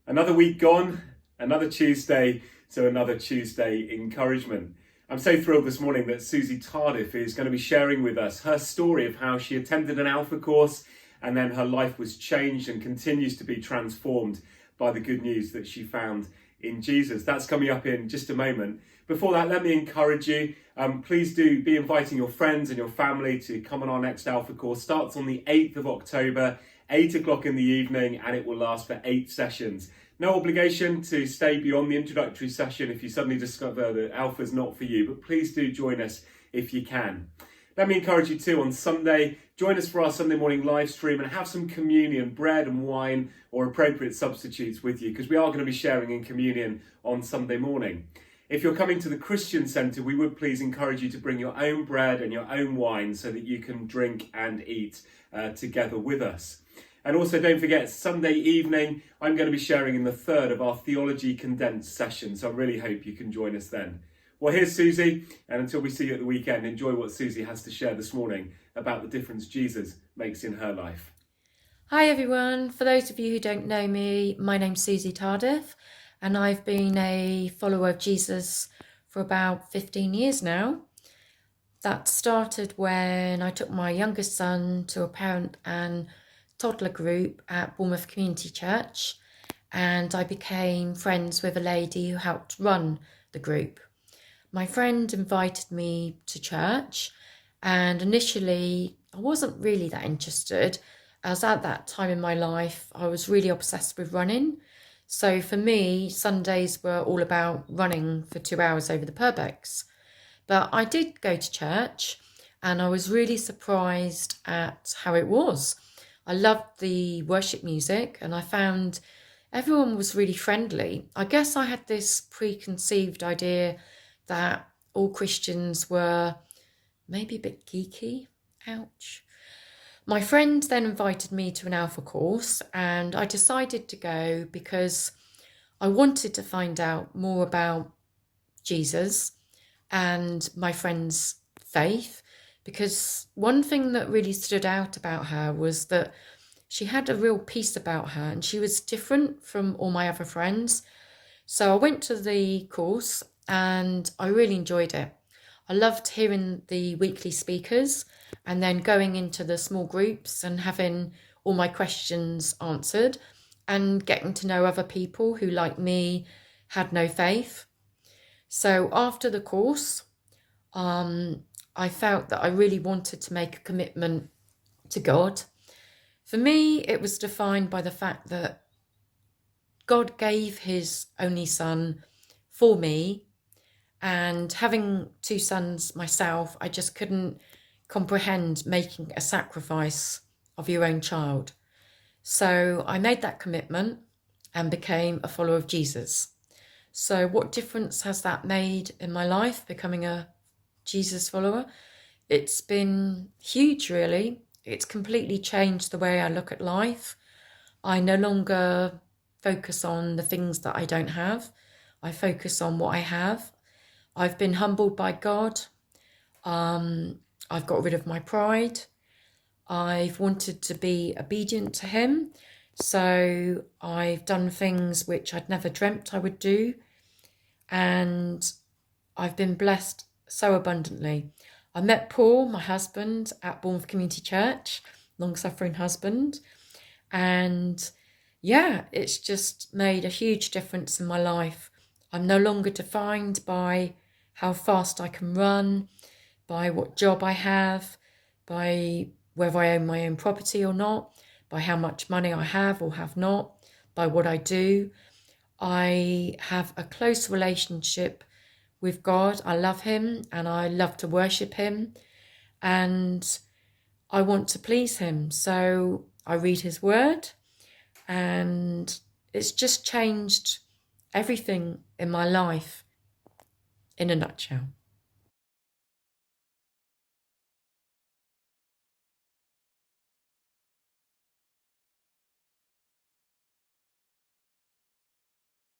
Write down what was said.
Another week gone, another Tuesday, so another Tuesday encouragement. I'm so thrilled this morning that Suzie Tardif is going to be sharing with us her story of how she attended an Alpha course and then her life was changed and continues to be transformed by the good news that she found in Jesus. That's coming up in just a moment. Before that, let me encourage you. Please do be inviting your friends and your family to come on our next Alpha course. Starts on the 8th of October, 8 o'clock in the evening, and it will last for 8 sessions. No obligation to stay beyond the introductory session if you suddenly discover that Alpha is not for you, but please do join us if you can. Let me encourage you too, on Sunday, join us for our Sunday morning live stream and have some communion, bread and wine or appropriate substitutes with you, because we are going to be sharing in communion on Sunday morning. If you're coming to the Christian Centre, we would please encourage you to bring your own bread and your own wine so that you can drink and eat together with us. And also don't forget, Sunday evening, I'm going to be sharing in the third of our Theology Condensed session, so I really hope you can join us then. Well, here's Suzie, and until we see you at the weekend, enjoy what Suzie has to share this morning about the difference Jesus makes in her life. Hi everyone, for those of you who don't know me, my name's Suzie Tardif and I've been a follower of Jesus for about 15 years now. That started when I took my youngest son to a parent and toddler group at Bournemouth Community Church, and I became friends with a lady who helped run the group. My friend invited me to church, and initially I wasn't really that interested, as at that time in my life I was really obsessed with running. So for me, Sundays were all about running for 2 hours over the Purbex. But I did go to church and I was really surprised at how it was. I loved the worship music and I found everyone was really friendly. I guess I had this preconceived idea that all Christians were maybe a bit geeky. Ouch. My friend then invited me to an Alpha course and I decided to go because I wanted to find out more about Jesus and my friend's faith, because one thing that really stood out about her was that she had a real peace about her and she was different from all my other friends. So I went to the course and I really enjoyed it. I loved hearing the weekly speakers and then going into the small groups and having all my questions answered and getting to know other people who, like me, had no faith. So after the course, I felt that I really wanted to make a commitment to God. For me, it was defined by the fact that God gave his only son for me, and having 2 sons myself, I just couldn't comprehend making a sacrifice of your own child. So I made that commitment and became a follower of Jesus. So what difference has that made in my life, becoming a Jesus follower? It's been huge, really. It's completely changed the way I look at life. I no longer focus on the things that I don't have. I focus on what I have. I've been humbled by God. I've got rid of my pride. I've wanted to be obedient to him. So I've done things which I'd never dreamt I would do. And I've been blessed so abundantly. I met Paul, my husband, at Bournemouth Community Church, long-suffering husband. And yeah, it's just made a huge difference in my life. I'm no longer defined by how fast I can run, by what job I have, by whether I own my own property or not, by how much money I have or have not, by what I do. I have a close relationship with God. I love him and I love to worship him and I want to please him. So I read his word and it's just changed everything in my life in a nutshell.